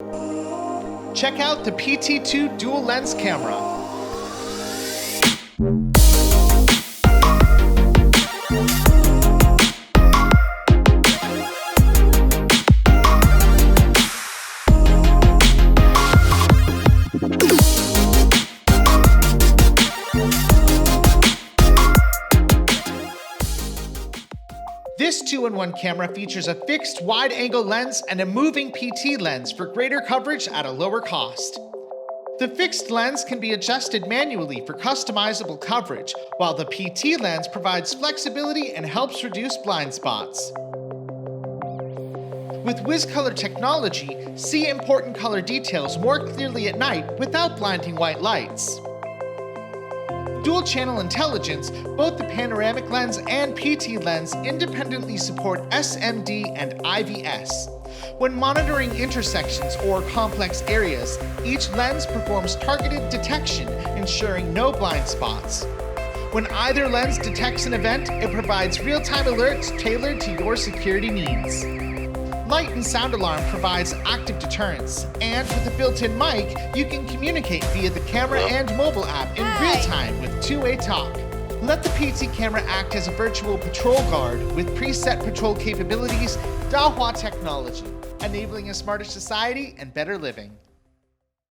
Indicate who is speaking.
Speaker 1: Check out the PT2 dual lens camera. This 2-in-1 camera features a fixed wide-angle lens and a moving PT lens for greater coverage at a lower cost. The fixed lens can be adjusted manually for customizable coverage, while the PT lens provides flexibility and helps reduce blind spots. With WizColor technology, see important color details more clearly at night without blinding white lights. Dual-channel intelligence, both the panoramic lens and PT lens independently support SMD and IVS. When monitoring intersections or complex areas, each lens performs targeted detection, ensuring no blind spots. When either lens detects an event, it provides real-time alerts tailored to your security needs. Light and sound alarm provides active deterrence, and with a built-in mic, you can communicate via the camera and mobile app in real time with two-way talk. Let the PT camera act as a virtual patrol guard with preset patrol capabilities, Dahua technology, enabling a smarter society and better living.